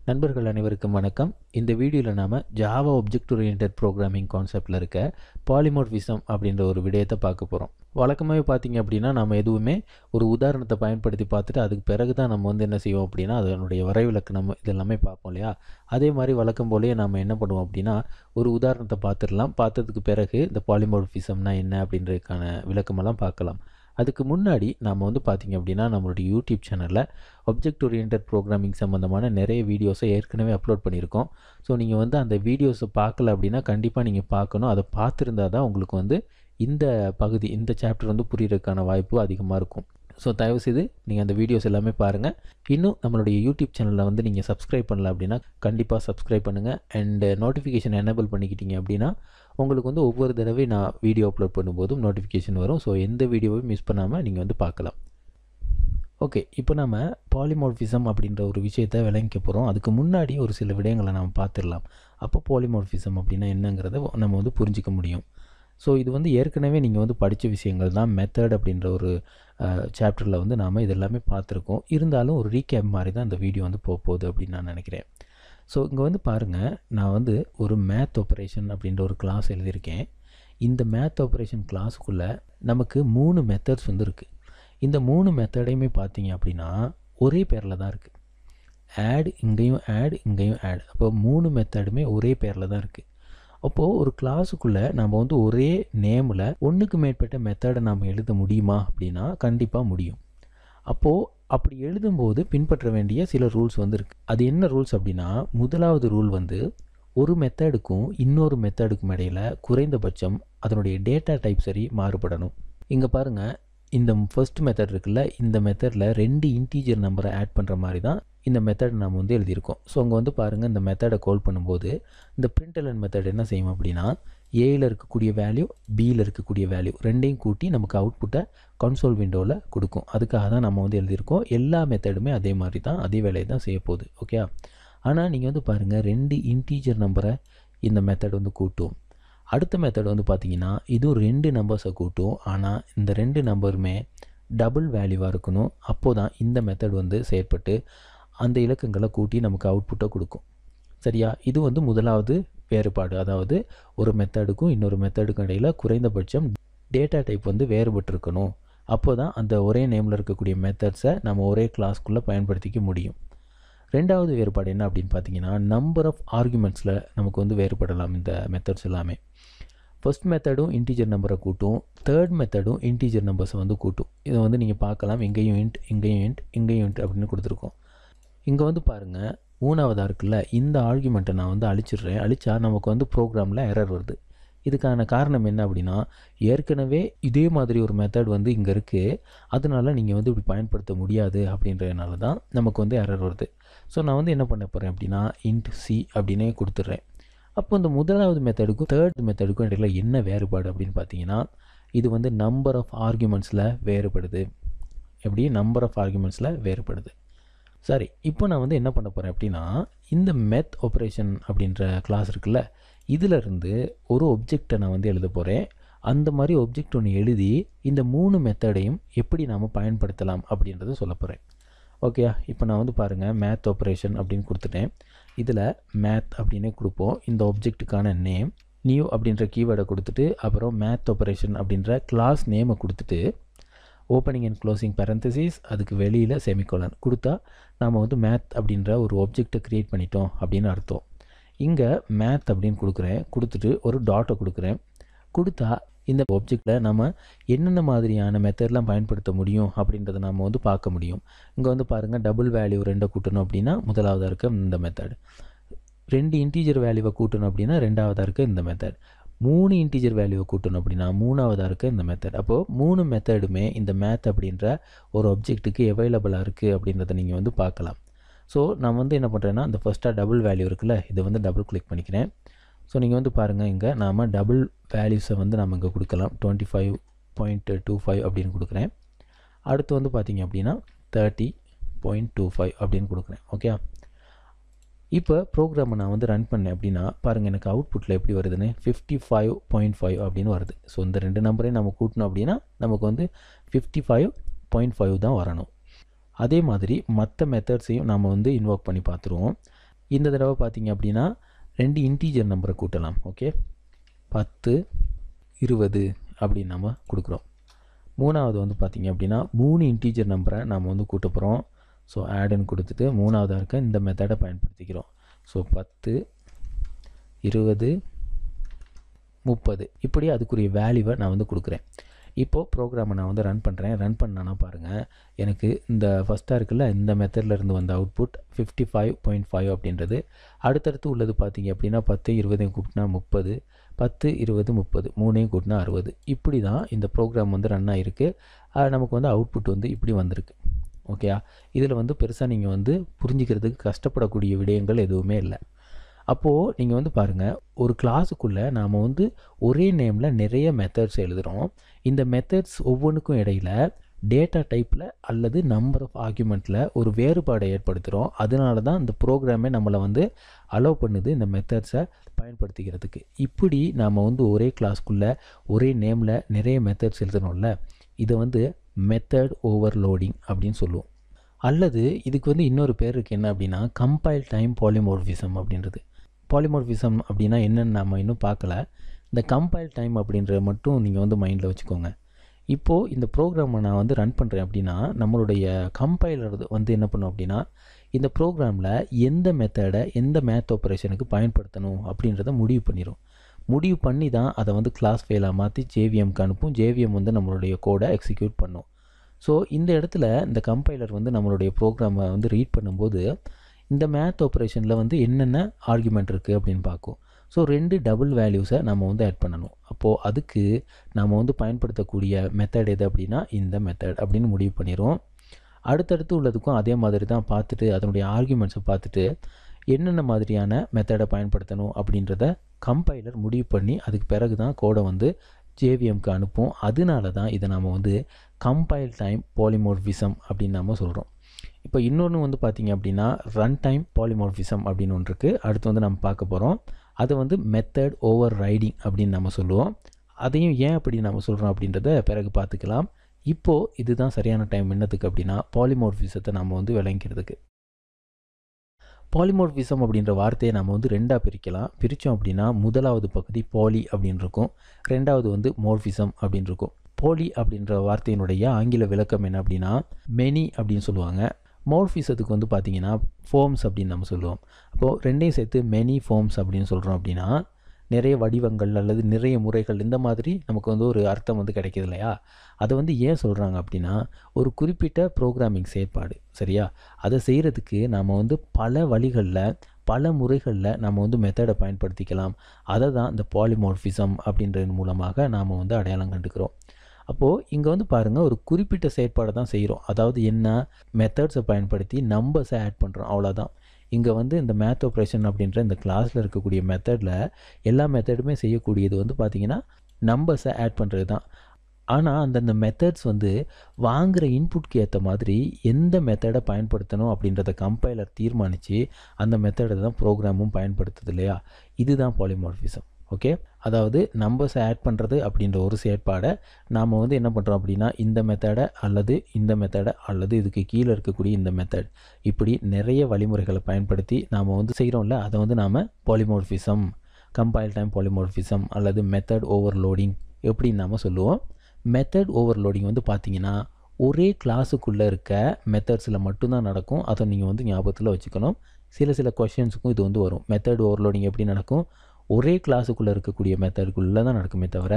நண்பர்கள் அனைவருக்கும் வணக்கம். இந்த வீடியோவில் நாம் ஜாவா ஆப்ஜெக்ட் ஓரியன்டட் ப்ரோக்ராமிங் கான்செப்டில் இருக்க பாலிமார்ஃபிசம் அப்படின்ற ஒரு விடயத்தை பார்க்க போகிறோம். வழக்கமாகவே பார்த்தீங்க அப்படின்னா நம்ம எதுவுமே ஒரு உதாரணத்தை பயன்படுத்தி பார்த்துட்டு அதுக்கு பிறகு தான் நம்ம என்ன செய்வோம் அப்படின்னா அதனுடைய வரைவிலக்கணம் இதெல்லாமே பார்ப்போம் இல்லையா. அதே மாதிரி வழக்கம் போலேயே நம்ம என்ன பண்ணுவோம் அப்படின்னா ஒரு உதாரணத்தை பார்த்துடலாம். பார்த்ததுக்கு பிறகு இந்த பாலிமார்ஃபிசம்னா என்ன அப்படின்றதுக்கான விளக்கமெல்லாம் பார்க்கலாம். அதுக்கு முன்னாடி நாம் பார்த்தீங்க அப்படின்னா நம்மளுடைய யூடியூப் சேனலில் ஆப்ஜெக்ட் ஓரியன்டட் ப்ரோக்ராமிங் சம்மந்தமான நிறைய வீடியோஸை ஏற்கனவே அப்லோட் பண்ணியிருக்கோம். ஸோ நீங்கள் அந்த வீடியோஸை பார்க்கல அப்படின்னா கண்டிப்பாக நீங்கள் பார்க்கணும். அதை பார்த்துருந்தா தான் உங்களுக்கு இந்த பகுதி இந்த சாப்டர் புரியறதுக்கான வாய்ப்பு அதிகமாக இருக்கும். ஸோ தயவுசெய்து நீங்கள் அந்த வீடியோஸ் எல்லாமே பாருங்கள். இன்னும் நம்மளுடைய யூடியூப் சேனலில் நீங்கள் சப்ஸ்கிரைப் பண்ணல அப்படின்னா கண்டிப்பாக சப்ஸ்கிரைப் பண்ணுங்கள். அண்டு நோட்டிஃபிகேஷன் எனேபிள் பண்ணிக்கிட்டீங்க அப்படின்னா உங்களுக்கு ஒவ்வொரு தடவை நான் வீடியோ அப்லோட் பண்ணும்போதும் நோட்டிஃபிகேஷன் வரும். ஸோ எந்த வீடியோவையும் மிஸ் பண்ணாமல் நீங்கள் பார்க்கலாம். ஓகே, இப்போ நம்ம பாலிமார்ஃபிசம் அப்படின்ற ஒரு விஷயத்தை விளங்கிக்க போகிறோம். அதுக்கு முன்னாடி ஒரு சில விடயங்களை நம்ம பார்த்துடலாம். அப்போ பாலிமார்ஃபிசம் அப்படின்னா என்னங்கிறத நம்ம புரிஞ்சிக்க முடியும். ஸோ இது ஏற்கனவே நீங்கள் படித்த விஷயங்கள் தான். மெத்தட் அப்படின்ற ஒரு சாப்டரில் நாம் இதெல்லாமே பார்த்துருக்கோம். இருந்தாலும் ஒரு ரீகேப் மாதிரி தான் இந்த வீடியோ போகுது அப்படின்னு நான் நினைக்கிறேன். ஸோ இங்கே பாருங்கள், நான் ஒரு மேத் ஆப்ரேஷன் அப்படின்ற ஒரு கிளாஸ் எழுதியிருக்கேன். இந்த மேத் ஆப்ரேஷன் கிளாஸுக்குள்ளே நமக்கு 3 மெத்தட்ஸ் இருக்குது. இந்த 3 மெத்தடையுமே பார்த்தீங்க அப்படின்னா ஒரே பேரில் தான் இருக்குது. ஆட் இங்கேயும் ஆட் இங்கேயும் ஆட். அப்போ 3 மெத்தடுமே ஒரே பேரில் தான் இருக்குது. அப்போது ஒரு கிளாஸுக்குள்ளே நம்ம ஒரே நேமில் ஒன்றுக்கு மேற்பட்ட மெத்தடை நாம் எழுத முடியுமா அப்படின்னா கண்டிப்பாக முடியும். அப்போது அப்படி எழுதும்போது பின்பற்ற வேண்டிய சில ரூல்ஸ் இருக்குது. அது என்ன ரூல்ஸ் அப்படின்னா, முதலாவது ரூல் ஒரு மெத்தடுக்கும் இன்னொரு மெத்தடுக்கும் இடையில் குறைந்தபட்சம் அதனுடைய டேட்டா டைப் சரி மாறுபடணும். இங்கே பாருங்கள், இந்த ஃபர்ஸ்ட் மெத்தட் இருக்குல்ல, இந்த மெத்தடில் 2 இன்டீஜர் நம்பரை ஆட் பண்ணுற மாதிரி தான் இந்த மெத்தட் நாம் எழுதியிருக்கோம். ஸோ அங்கே பாருங்கள், இந்த மெத்தடை கால் பண்ணும்போது இந்த println மெத்தட் என்ன செய்யும் அப்படின்னா ஏயில் இருக்கக்கூடிய வேல்யூ பியில் இருக்கக்கூடிய வேல்யூ ரெண்டையும் கூட்டி நமக்கு அவுட்புட்டை கன்சோல் விண்டோவில் கொடுக்கும். அதுக்காக தான் நம்ம எழுதியிருக்கோம். எல்லா மெத்தடுமே அதே மாதிரி தான், அதே வேலையை தான் செய்ய போகுது. ஓகே, ஆனால் நீங்கள் பாருங்கள், 2 இன்டீஜர் நம்பரை இந்த மெத்தட் கூட்டும். அடுத்த மெத்தட் பார்த்தீங்கன்னா இதுவும் 2 நம்பர்ஸை கூட்டும். ஆனால் இந்த 2 நம்பருமே டபுள் வேல்யூவாக இருக்கணும். அப்போது தான் இந்த மெத்தட் செயற்பட்டு அந்த இலக்கங்களை கூட்டி நமக்கு அவுட்புட்டை கொடுக்கும். சரியா? இது முதலாவது வேறுபாடு. அதாவது ஒரு மெத்தடுக்கும் இன்னொரு மெத்தடுக்கும் இடையில் குறைந்தபட்சம் டேட்டா டைப் வேறுபட்டிருக்கணும். அப்போ தான் அந்த ஒரே நேமில் இருக்கக்கூடிய மெத்தட்ஸை நம்ம ஒரே கிளாஸ்க்குள்ளே பயன்படுத்திக்க முடியும். ரெண்டாவது வேறுபாடு என்ன அப்படின்னு பார்த்தீங்கன்னா, நம்பர் ஆஃப் ஆர்குமெண்ட்ஸில் நமக்கு வேறுபடலாம் இந்த மெத்தட்ஸ் எல்லாமே. ஃபர்ஸ்ட் மெத்தடும் இன்டீஜர் நம்பரை கூட்டும், தேர்ட் மெத்தடும் இன்டீஜர் நம்பர்ஸை கூட்டும். இதை நீங்கள் பார்க்கலாம். இங்கேயும் இன்ட் இங்கேயும் இன்ட் இங்கேயும் இன்ட் அப்படின்னு கொடுத்துருக்கோம். இங்கே பாருங்கள், மூணாவதாக இருக்குல்ல, இந்த ஆர்குமெண்ட்டை நான் அழிச்சிடுறேன். அழிச்சா நமக்கு ப்ரோக்ராமில் எரர் வருது. இதுக்கான காரணம் என்ன அப்படின்னா, ஏற்கனவே இதே மாதிரி ஒரு மெத்தட் இங்கே இருக்குது. அதனால நீங்கள் இப்படி பயன்படுத்த முடியாது அப்படின்றதுனால தான் நமக்கு எரர் வருது. ஸோ நான் என்ன பண்ண போகிறேன் அப்படின்னா இன்ட் சி அப்படின்னே கொடுத்துட்றேன். அப்போ இந்த முதலாவது மெத்தடுக்கும் தேர்ட் மெத்தடுக்கும் இடையில என்ன வேறுபாடு அப்படின்னு பார்த்தீங்கன்னா, இது நம்பர் ஆஃப் ஆர்குமெண்ட்ஸில் வேறுபடுது. எப்படி நம்பர் ஆஃப் ஆர்குமெண்ட்ஸில் வேறுபடுது. சரி, இப்போ நான் என்ன பண்ண போகிறேன் அப்படின்னா, இந்த மெத் ஆப்ரேஷன் அப்படின்ற கிளாஸ் இருக்குல்ல, இதிலிருந்து ஒரு ஒப்ஜெக்டை நான் எழுத போகிறேன். அந்த மாதிரி ஒப்ஜெக்ட் ஒன்று எழுதி இந்த 3 மெத்தடையும் எப்படி நாம் பயன்படுத்தலாம் அப்படின்றத சொல்ல போகிறேன். ஓகே, இப்போ நான் பாருங்கள், மேத் ஆப்ரேஷன் அப்படின்னு கொடுத்துட்டேன். இதில் மேத் அப்படின்னே கொடுப்போம். இந்த ஒப்ஜெக்ட்டுக்கான நேம் நியூ அப்படின்ற கீவேர்டை கொடுத்துட்டு அப்புறம் மேத் ஆப்ரேஷன் அப்படின்ற கிளாஸ் நேமை கொடுத்துட்டு ஓப்பனிங் அண்ட் க்ளோசிங் பேரந்தசிஸ் அதுக்கு வெளியில் செமிகோலன் கொடுத்தா நாம் மேத் அப்படின்ற ஒரு ஒப்ஜெக்டை க்ரியேட் பண்ணிட்டோம் அப்படின்னு அர்த்தம். இங்கே மேத் அப்படின்னு கொடுக்குறேன். கொடுத்துட்டு ஒரு டாட்டை கொடுக்குறேன். கொடுத்தா இந்த ஒப்ஜெக்டில் நம்ம என்னென்ன மாதிரியான மெத்தட்லாம் பயன்படுத்த முடியும் அப்படின்றத நம்ம பார்க்க முடியும். இங்கே பாருங்கள், டபுள் வேல்யூ 2 கூட்டணும் அப்படின்னா முதலாவதாக இருக்க இந்த மெத்தட், 2 இன்டீஜர் வேல்யூவை கூட்டணும் அப்படின்னா ரெண்டாவதாக இருக்க இந்த மெத்தட், 3 இன்டீஜர் வேல்யூவை கூட்டணும் அப்படின்னா மூணாவதாக இருக்க இந்த மெத்தட். அப்போது 3 மெத்தடுமே இந்த மேத் அப்படின்ற ஒரு ஆப்ஜெக்ட்டுக்கு அவைலபிளாக இருக்குது அப்படின்றத நீங்கள் பார்க்கலாம். ஸோ நான் என்ன பண்ணுறேன்னா, இந்த ஃபஸ்ட்டாக டபுள் வேல்யூ இருக்குல்ல, இதை டபுள் கிளிக் பண்ணிக்கிறேன். ஸோ நீங்கள் பாருங்கள், இங்கே நாம் டபுள் வேல்யூஸை நம்ம இங்கே கொடுக்கலாம். 25.25 அப்படின்னு கொடுக்குறேன். அடுத்து பார்த்தீங்க அப்படின்னா 30.25 அப்படின்னு கொடுக்குறேன். ஓகே, இப்போ ப்ரோக்ராமை நான் ரன் பண்ணேன் அப்படின்னா பாருங்கள், எனக்கு அவுட்புட்டில் எப்படி வருதுன்னு 55.5 அப்படின்னு வருது. ஸோ இந்த 2 நம்பரையும் நம்ம கூட்டணும் அப்படின்னா நமக்கு 55.5 தான் வரணும். அதே மாதிரி மற்ற மெத்தட்ஸையும் நாம் இன்வோக் பண்ணி பார்த்துருவோம். இந்த தடவை பார்த்தீங்க அப்படின்னா 2 இன்டீஜர் நம்பரை கூட்டலாம். ஓகே, 10 20 அப்படின்னு நம்ம கொடுக்குறோம். மூணாவது வந்து பார்த்திங்க அப்படின்னா 3 இன்டீஜர் நம்பரை நம்ம வந்து கூட்ட போகிறோம். ஸோ ஆடுன்னு கொடுத்துட்டு மூணாவதாக இருக்க இந்த மெத்தடை பயன்படுத்திக்கிறோம். ஸோ 10 20 30 இப்படி அதுக்குரிய வேல்யூவை நான் வந்து கொடுக்குறேன். இப்போது ப்ரோக்ராமை நான் வந்து ரன் பண்ணுறேன். ரன் பண்ணானா பாருங்கள், எனக்கு இந்த ஃபஸ்ட்டாக இருக்குல்ல இந்த மெத்தடில் இருந்து வந்த அவுட்புட் 55.5 அப்படின்றது. அடுத்தடுத்து உள்ளது பார்த்திங்க அப்படின்னா 10 20 கூட்டினா 30, 10 20 30 மூணையும் கூட்டினா 60. இப்படி தான் இந்த ப்ரோக்ராம் வந்து ரன் ஆகிருக்கு. நமக்கு வந்து அவுட்புட் வந்து இப்படி வந்திருக்கு. ஓகேயா, இதில் வந்து பெருசாக நீங்கள் வந்து புரிஞ்சிக்கிறதுக்கு கஷ்டப்படக்கூடிய விடயங்கள் எதுவுமே இல்லை. அப்போது நீங்கள் வந்து பாருங்கள், ஒரு கிளாஸுக்குள்ளே நாம் வந்து ஒரே நேமில் நிறைய மெத்தட்ஸ் எழுதுகிறோம். இந்த மெத்தட்ஸ் ஒவ்வொன்றுக்கும் இடையில் டேட்டா டைப்பில் அல்லது நம்பர் ஆஃப் ஆர்குமெண்ட்டில் ஒரு வேறுபாடை ஏற்படுத்துகிறோம். அதனால தான் இந்த ப்ரோக்ராமே நம்மளை வந்து அலோவ் பண்ணுது இந்த மெத்தட்ஸை பயன்படுத்திக்கிறதுக்கு. இப்படி நாம் வந்து ஒரே கிளாஸ்க்குள்ளே ஒரே நேமில் நிறைய மெத்தட்ஸ் எழுதுகிறோம்ல, இதை வந்து மெத்தட் ஓவர்லோடிங் அப்படின்னு சொல்லுவோம். அல்லது இதுக்கு வந்து இன்னொரு பேர் இருக்குது, என்ன அப்படின்னா கம்பைல் டைம் பாலிமார்ஃபிசம் அப்படின்றது. பாலிமார்ஃபிசம் அப்படின்னா என்னென்னு நம்ம இன்னும் பார்க்கல. இந்த கம்பைல் டைம் அப்படின்றத மட்டும் நீங்கள் வந்து மைண்டில் வச்சுக்கோங்க. இப்போது இந்த ப்ரோக்ராமை நான் வந்து ரன் பண்ணுறேன் அப்படின்னா நம்மளுடைய கம்பைலர் வந்து என்ன பண்ணும் அப்படின்னா இந்த ப்ரோக்ராமில் எந்த மெத்தடை எந்த மேத் ஆப்ரேஷனுக்கு பயன்படுத்தணும் அப்படின்றத முடிவு பண்ணிடும். முடிவு பண்ணி தான் அதை வந்து கிளாஸ் ஃபைலாக மாற்றி ஜேவிஎம்க்கு அனுப்பும். ஜேவிஎம் வந்து நம்மளுடைய கோடை எக்ஸிக்யூட் பண்ணும். ஸோ இந்த இடத்துல இந்த கம்பைலர் வந்து நம்மளுடைய ப்ரோக்ராமை வந்து ரீட் பண்ணும்போது இந்த மேத் ஆப்ரேஷனில் வந்து என்னென்ன ஆர்குமெண்ட் இருக்குது அப்படின்னு பார்க்கும். ஸோ 2 டபுள் வேல்யூஸை நம்ம வந்து ஆட் பண்ணணும். அப்போது அதுக்கு நம்ம வந்து பயன்படுத்தக்கூடிய மெத்தட் எது அப்படின்னா இந்த மெத்தட் அப்படின்னு முடிவு பண்ணிடும். அடுத்தடுத்து உள்ளதுக்கும் அதே மாதிரி தான் பார்த்துட்டு அதனுடைய ஆர்குமெண்ட்ஸை பார்த்துட்டு என்னென்ன மாதிரியான மெத்தடை பயன்படுத்தணும் அப்படின்றத கம்பைலர் முடிவு பண்ணி அதுக்கு பிறகு தான் கோடை வந்து ஜேவிஎம்க்கு அனுப்பும். அதனால தான் இதை நம்ம வந்து கம்பைல் டைம் பாலிமார்ஃபிசம் அப்படின்னு நம்ம சொல்கிறோம். இப்போ இன்னொன்று வந்து பார்த்திங்க அப்படின்னா ரன் டைம் பாலிமார்ஃபிசம் அப்படின்னு ஒன்று இருக்குது. அடுத்து வந்து நம்ம பார்க்க போகிறோம். அதை வந்து மெத்தட் ஓவர் ரைடிங் அப்படின்னு நம்ம சொல்லுவோம். அதையும் ஏன் அப்படி நம்ம சொல்கிறோம் அப்படின்றத பிறகு பார்த்துக்கலாம். இப்போது இதுதான் சரியான டைம் என்னத்துக்கு அப்படின்னா பாலிமார்ஃபிசத்தை நம்ம வந்து விளங்கிறதுக்கு. பாலிமார்ஃபிசம் அப்படின்ற வார்த்தையை நம்ம வந்து ரெண்டாக பிரிக்கலாம். பிரித்தோம் அப்படின்னா முதலாவது பகுதி பாலி அப்படின்னு இருக்கும், ரெண்டாவது வந்து மார்ஃபிசம் அப்படின்னு இருக்கும். பாலி அப்படின்ற வார்த்தையினுடைய ஆங்கில விளக்கம் என்ன அப்படின்னா மெனி அப்படின்னு சொல்லுவாங்க. மார்ஃபிசத்துக்கு வந்து பார்த்திங்கன்னா ஃபார்ம்ஸ் அப்படின்னு நம்ம சொல்லுவோம். அப்போது ரெண்டையும் சேர்த்து மெனி ஃபார்ம்ஸ் அப்படின்னு சொல்கிறோம் அப்படின்னா நிறைய வடிவங்கள் அல்லது நிறைய முறைகள் இந்த மாதிரி நமக்கு வந்து ஒரு அர்த்தம் வந்து கிடைக்கிது இல்லையா. அதை வந்து ஏன் சொல்கிறாங்க அப்படின்னா ஒரு குறிப்பிட்ட ப்ரோக்ராமிங் செயற்பாடு சரியா, அதை செய்கிறதுக்கு நாம் வந்து பல வழிகளில் பல முறைகளில் நம்ம வந்து மெத்தடை பயன்படுத்திக்கலாம். அதை தான் இந்த பாலிமார்ஃபிசம் அப்படின்றது மூலமாக நாம் வந்து அடையாளம் கண்டுக்கிறோம். அப்போது இங்கே வந்து பாருங்கள், ஒரு குறிப்பிட்ட செயற்பாடை தான் செய்கிறோம். அதாவது என்ன, மெத்தட்ஸை பயன்படுத்தி நம்பர்ஸை ஆட் பண்ணுறோம், அவ்வளோதான். இங்கே வந்து இந்த மேத் ஆப்ரேஷன் அப்படின்ற இந்த கிளாஸில் இருக்கக்கூடிய மெத்தடில் எல்லா மெத்தடுமே செய்யக்கூடியது வந்து பார்த்திங்கன்னா நம்பர்ஸை ஆட் பண்ணுறது தான். ஆனால் அந்தந்த மெத்தட்ஸ் வந்து வாங்குகிற இன்புட்க்கு ஏற்ற மாதிரி எந்த மெத்தடை பயன்படுத்தணும் அப்படின்றத கம்பைலர் தீர்மானித்து அந்த மெத்தடை தான் ப்ரோக்ராமும் பயன்படுத்துது இல்லையா. இதுதான் பாலிமார்ஃபிசம். ஓகே, அதாவது நம்பர்ஸை ஆட் பண்ணுறது அப்படின்ற ஒரு செயற்பாடை நாம் வந்து என்ன பண்ணுறோம் அப்படின்னா இந்த மெத்தடை அல்லது இந்த மெத்தடை அல்லது இதுக்கு கீழே இருக்கக்கூடிய இந்த மெத்தட் இப்படி நிறைய வழிமுறைகளை பயன்படுத்தி நாம் வந்து செய்கிறோம்ல, அதை வந்து நாம் பாலிமார்ஃபிசம், கம்பைல் டைம் பாலிமார்ஃபிசம் அல்லது மெத்தட் ஓவர்லோடிங் எப்படின்னு நாம் சொல்லுவோம். மெத்தட் ஓவர்லோடிங் வந்து பார்த்திங்கன்னா ஒரே கிளாஸுக்குள்ளே இருக்க மெத்தட்ஸில் மட்டும்தான் நடக்கும். அதை நீங்கள் வந்து ஞாபகத்தில் வச்சுக்கணும். சில கொஷின்ஸுக்கும் இது வந்து வரும். மெத்தட் ஓவர்லோடிங் எப்படி நடக்கும், ஒரே கிளாஸுக்குள்ளே இருக்கக்கூடிய மெத்தடுக்குள்ளே தான் நடக்குமே தவிர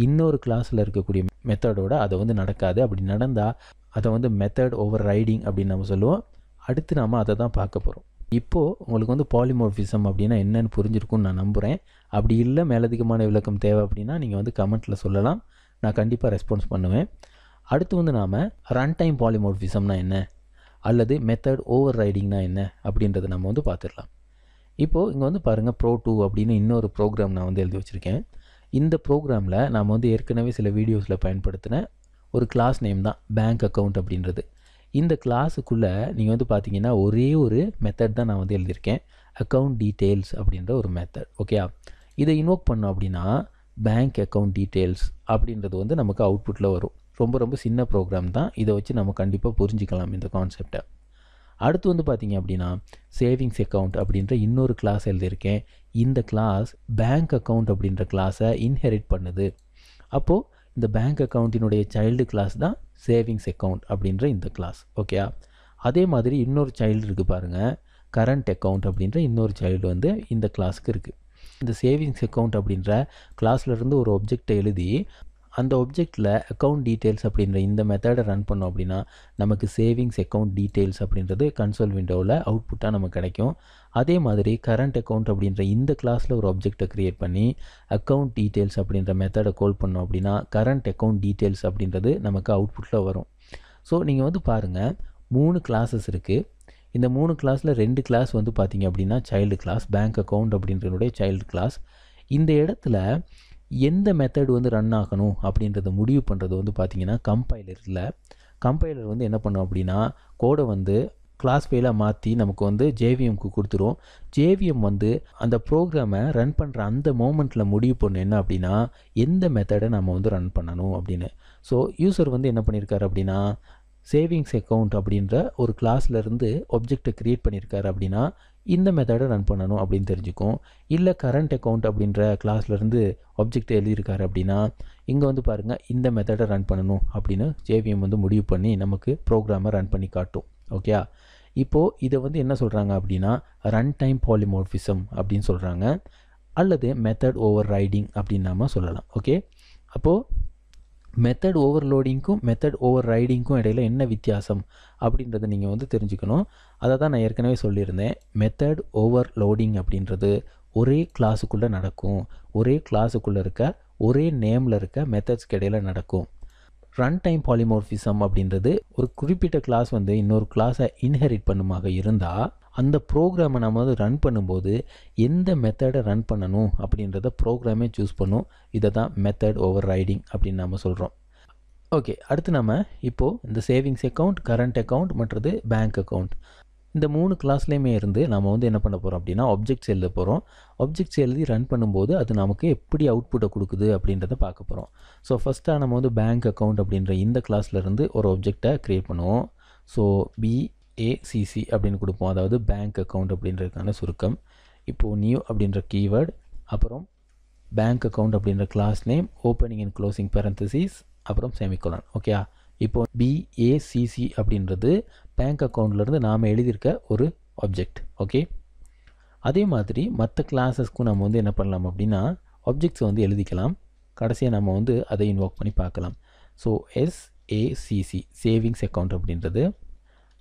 இன்னொரு கிளாஸில் இருக்கக்கூடிய மெத்தடோட அதை வந்து நடக்காது. அப்படி நடந்தால் அதை வந்து மெத்தட் ஓவர் ரைடிங் அப்படின்னு நம்ம சொல்லுவோம். அடுத்து நாம் அதை தான் பார்க்க போகிறோம். இப்போது உங்களுக்கு வந்து பாலிமார்ஃபிசம் அப்படின்னா என்னென்னு புரிஞ்சிருக்குன்னு நான் நம்புகிறேன். அப்படி இல்லை மேலதிகமான விளக்கம் தேவை அப்படின்னா நீங்கள் வந்து கமெண்ட்டில் சொல்லலாம், நான் கண்டிப்பாக ரெஸ்பான்ஸ் பண்ணுவேன். அடுத்து வந்து நாம் ரன் டைம் பாலிமார்ஃபிசம்னா என்ன அல்லது மெத்தட் ஓவர் ரைடிங்னா என்ன அப்படின்றத நம்ம வந்து பார்த்துடலாம். இப்போது இங்கே வந்து பாருங்கள் Pro2 அப்படின்னு இன்னொரு ப்ரோக்ராம் நான் வந்து எழுதி வச்சுருக்கேன். இந்த ப்ரோக்ராமில் நாம் வந்து ஏற்கனவே சில வீடியோஸில் பயன்படுத்தின ஒரு கிளாஸ் நேம் தான் பேங்க் அக்கௌண்ட் அப்படின்றது. இந்த கிளாஸுக்குள்ளே நீங்கள் வந்து பார்த்தீங்கன்னா ஒரே ஒரு மெத்தட் தான் நான் வந்து எழுதியிருக்கேன், அக்கௌண்ட் டீட்டெயில்ஸ் அப்படின்ற ஒரு மெத்தட். ஓகே, இதை இன்வோக் பண்ணோம் அப்படின்னா பேங்க் அக்கௌண்ட் டீட்டெயில்ஸ் அப்படின்றது வந்து நமக்கு அவுட்புட்டில் வரும். ரொம்ப சின்ன ப்ரோக்ராம் தான், இதை வச்சு நம்ம கண்டிப்பாக புரிஞ்சிக்கலாம் இந்த கான்செப்டை. அடுத்து வந்து பார்த்தீங்க அப்படின்னா சேவிங்ஸ் அக்கௌண்ட் அப்படின்ற இன்னொரு கிளாஸ் எழுதியிருக்கேன். இந்த கிளாஸ் பேங்க் அக்கௌண்ட் அப்படின்ற கிளாஸை இன்ஹெரிட் பண்ணுது. அப்போது இந்த பேங்க் அக்கௌண்ட்டினுடைய சைல்டு கிளாஸ் தான் சேவிங்ஸ் அக்கௌண்ட் அப்படின்ற இந்த கிளாஸ். ஓகே, அதே மாதிரி இன்னொரு சைல்டு இருக்குது பாருங்கள், கரண்ட் அக்கௌண்ட் அப்படின்ற இன்னொரு சைல்டு வந்து இந்த கிளாஸுக்கு இருக்குது. இந்த சேவிங்ஸ் அக்கௌண்ட் அப்படின்ற கிளாஸ்லேருந்து ஒரு ஒப்ஜெக்டை எழுதி அந்த ஒப்ஜெக்டில் அக்கௌண்ட் டீட்டெயில்ஸ் அப்படின்ற இந்த மெத்தடை ரன் பண்ணோம் அப்படின்னா நமக்கு சேவிங்ஸ் அக்கௌண்ட் டீட்டெயில்ஸ் அப்படின்றது கன்சோல் விண்டோவில் அவுட்புட்டாக நமக்கு கிடைக்கும். அதே மாதிரி கரண்ட் அக்கௌண்ட் அப்படின்ற இந்த கிளாஸில் ஒரு ஒப்ஜெக்டை க்ரியேட் பண்ணி அக்கௌண்ட் டீட்டெயில்ஸ் அப்படின்ற மெத்தடை கால் பண்ணோம் அப்படின்னா கரண்ட் அக்கௌண்ட் டீட்டெயில்ஸ் அப்படின்றது நமக்கு அவுட்புட்டில் வரும். ஸோ நீங்கள் வந்து பாருங்கள், 3 கிளாஸஸ் இருக்குது. இந்த 3 கிளாஸில் 2 கிளாஸ் வந்து பார்த்திங்க அப்படின்னா சைல்டு கிளாஸ், பேங்க் அக்கௌண்ட் அப்படின்றதுடைய சைல்டு கிளாஸ். இந்த இடத்துல எந்த மெத்தட் வந்து ரன் ஆகணும் அப்படின்றத முடிவு பண்ணுறது வந்து பார்த்திங்கன்னா கம்பைலர் வந்து என்ன பண்ணும் அப்படின்னா கோடை வந்து கிளாஸ் ஃபைலாக மாற்றி நமக்கு வந்து ஜேவிஎம்க்கு கொடுத்துரும். ஜேவிஎம் வந்து அந்த ப்ரோக்ராமை ரன் பண்ணுற அந்த மோமெண்ட்டில் முடிவு பண்ணணும் என்ன அப்படின்னா எந்த மெத்தடை நம்ம வந்து ரன் பண்ணணும் அப்படின்னு. ஸோ யூசர் வந்து என்ன பண்ணியிருக்காரு அப்படின்னா சேவிங்ஸ் அக்கௌண்ட் அப்படின்ற ஒரு கிளாஸ்லேருந்து ஒப்ஜெக்டை க்ரியேட் பண்ணியிருக்காரு அப்படின்னா இந்த மெத்தடை ரன் பண்ணணும் அப்படின்னு தெரிஞ்சுக்கும். இல்லை கரண்ட் அக்கௌண்ட் அப்படின்ற கிளாஸ்லேருந்து ஒப்ஜெக்டை எழுதியிருக்காரு அப்படின்னா இங்கே வந்து பாருங்கள் இந்த மெத்தடை ரன் பண்ணணும் அப்படின்னு ஜேவிஎம் வந்து முடிவு பண்ணி நமக்கு ப்ரோக்ராமை ரன் பண்ணி காட்டும். ஓகே, இப்போது இதை வந்து என்ன சொல்கிறாங்க அப்படின்னா ரன் டைம் பாலிமார்ஃபிசம் அப்படின்னு சொல்கிறாங்க, அல்லது மெத்தட் ஓவர் ரைடிங் அப்படின்னு நாம் சொல்லலாம். ஓகே, அப்போது மெத்தட் ஓவர்லோடிங்க்கும் மெத்தட் ஓவர் ரைடிங்க்கும் இடையில் என்ன வித்தியாசம் அப்படின்றத நீங்கள் வந்து தெரிஞ்சுக்கணும். அதை தான் நான் ஏற்கனவே சொல்லியிருந்தேன். மெத்தட் ஓவர்லோடிங் அப்படின்றது ஒரே கிளாஸுக்குள்ளே நடக்கும், ஒரே கிளாஸுக்குள்ளே இருக்க ஒரே நேமில் இருக்க மெத்தட்ஸ்க்கு இடையில் நடக்கும். ரன் டைம் பாலிமார்ஃபிசம் அப்படின்றது ஒரு குறிப்பிட்ட கிளாஸ் வந்து இன்னொரு கிளாஸை இன்ஹெரிட் பண்ணுமாக இருந்தால் அந்த ப்ரோக்ராமை நம்ம வந்து ரன் பண்ணும்போது எந்த மெத்தடை ரன் பண்ணணும் அப்படின்றத ப்ரோக்ராமே சூஸ் பண்ணும். இதை தான் மெத்தட் ஓவர் ரைடிங் அப்படின்னு நம்ம சொல்கிறோம். ஓகே, அடுத்து நம்ம இப்போது இந்த சேவிங்ஸ் அக்கௌண்ட், கரண்ட் அக்கௌண்ட் மற்றது பேங்க் அக்கௌண்ட் இந்த 3 கிளாஸ்லேயுமே இருந்து நம்ம வந்து என்ன பண்ண போகிறோம் அப்படின்னா ஆப்ஜெக்ட்ஸ் எழுத போகிறோம். ஆப்ஜெக்ட்ஸ் எழுதி ரன் பண்ணும்போது அது நமக்கு எப்படி அவுட்புட்டை கொடுக்குது அப்படின்றத பார்க்க போகிறோம். ஸோ ஃபஸ்ட்டாக நம்ம வந்து பேங்க் அக்கௌண்ட் அப்படின்ற இந்த கிளாஸ்லேருந்து ஒரு ஆப்ஜெக்டை க்ரியேட் பண்ணுவோம். ஸோ BACC அப்படின்னு கொடுப்போம், அதாவது பேங்க் அக்கௌண்ட் அப்படின்றதுக்கான சுருக்கம். இப்போது நியூ அப்படின்ற கீவேர்டு, அப்புறம் பேங்க் அக்கௌண்ட் அப்படின்ற class name, opening and closing parenthesis, அப்புறம் செமிகோலன். ஓகே, இப்போ BACC அப்படின்றது பேங்க் அக்கௌண்ட்லேருந்து நாம் எழுதியிருக்க ஒரு ஆப்ஜெக்ட். ஓகே, அதே மாதிரி மற்ற கிளாஸஸ்க்கும் நம்ம வந்து என்ன பண்ணலாம் அப்படின்னா ஆப்ஜெக்ட்ஸை வந்து எழுதிக்கலாம். கடைசியாக நம்ம வந்து அதை இன்வோக் பண்ணி பார்க்கலாம். ஸோ SACC சேவிங்ஸ் அக்கௌண்ட் அப்படின்றது,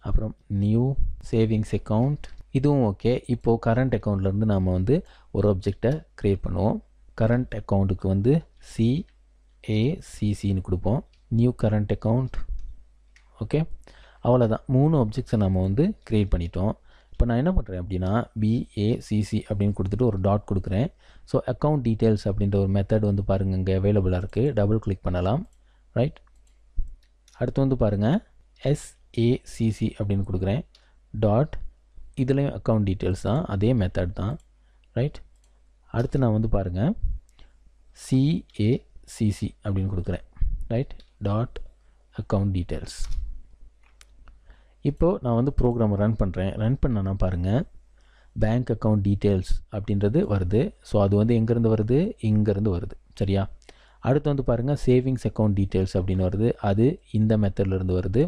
அப்புறம் நியூ சேவிங்ஸ் அக்கௌண்ட், இதுவும் ஓகே. இப்போது கரண்ட் அக்கௌண்ட்லேருந்து நாம் வந்து ஒரு ஆப்ஜெக்டை க்ரியேட் பண்ணுவோம். கரண்ட் அக்கௌண்ட்டுக்கு வந்து CACCன்னு கொடுப்போம். New current account. ஓகே, அவ்வளோதான். 3 ஆப்ஜெக்ட்ஸை நம்ம வந்து க்ரியேட் பண்ணிட்டோம். இப்போ நான் என்ன பண்ணுறேன் அப்படின்னா BACC அப்படின்னு கொடுத்துட்டு ஒரு டாட் கொடுக்குறேன். ஸோ அக்கௌண்ட் டீட்டெயில்ஸ் அப்படின்ற ஒரு மெத்தட் வந்து பாருங்கள் இங்கே அவைலபிளாக இருக்குது. டபுள் கிளிக் பண்ணலாம். ரைட், அடுத்து வந்து பாருங்கள் SACC அப்படின்னு கொடுக்குறேன். டாட், இதுலேயும் அக்கௌண்ட் டீட்டெயில்ஸ் தான், அதே மெத்தட் தான். ரைட், அடுத்து நான் வந்து பாருங்கள் CACC அப்படின்னு கொடுக்குறேன். Right, dot account details. இப்போது நான் வந்து ப்ரோக்ராம் ரன் பண்ணுறேன். ரன் பண்ணனா பாருங்கள் பேங்க் அக்கௌண்ட் டீட்டெயில்ஸ் அப்படின்றது வருது. ஸோ அது வந்து எங்கேருந்து வருது, இங்கேருந்து வருது. சரியா, அடுத்து வந்து பாருங்கள் சேவிங்ஸ் அக்கௌண்ட் டீட்டெயில்ஸ் அப்படின்னு வருது, அது இந்த மெத்தட்லேருந்து வருது.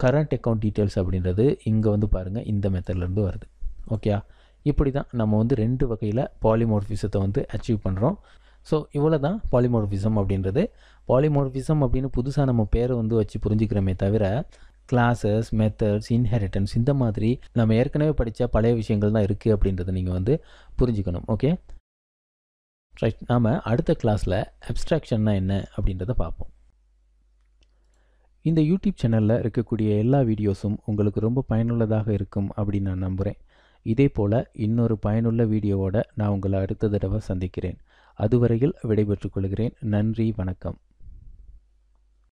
கரண்ட் அக்கௌண்ட் டீட்டெயில்ஸ் அப்படின்றது இங்கே வந்து பாருங்கள் இந்த மெத்தட்லேருந்து வருது. ஓகே, இப்படி தான் நம்ம வந்து 2 வகையில் பாலிமார்ஃபிசத்தை வந்து அச்சீவ் பண்ணுறோம். ஸோ இவ்வளோ தான் பாலிமார்ஃபிசம் அப்படின்றது. பாலிமார்ஃபிசம் அப்படின்னு புதுசாக நம்ம பேரை வந்து வச்சு புரிஞ்சுக்கிறோமே தவிர கிளாஸஸ், மெத்தட்ஸ், இன்ஹெரிட்டன்ஸ் இந்த மாதிரி நம்ம ஏற்கனவே படித்த பழைய விஷயங்கள் தான் இருக்குது அப்படின்றத நீங்கள் வந்து புரிஞ்சுக்கணும். ஓகே, ரைட், நாம் அடுத்த கிளாஸில் அப்ஸ்ட்ராக்ஷன்னா என்ன அப்படின்றத பார்ப்போம். இந்த யூடியூப் சேனலில் இருக்கக்கூடிய எல்லா வீடியோஸும் உங்களுக்கு ரொம்ப பயனுள்ளதாக இருக்கும் அப்படின்னு நான் நம்புகிறேன். இதே போல் இன்னொரு பயனுள்ள வீடியோவோட நான் உங்களை அடுத்த தடவை சந்திக்கிறேன். அதுவரையில் விடைபெற்றுக் கொள்கிறேன். நன்றி, வணக்கம்.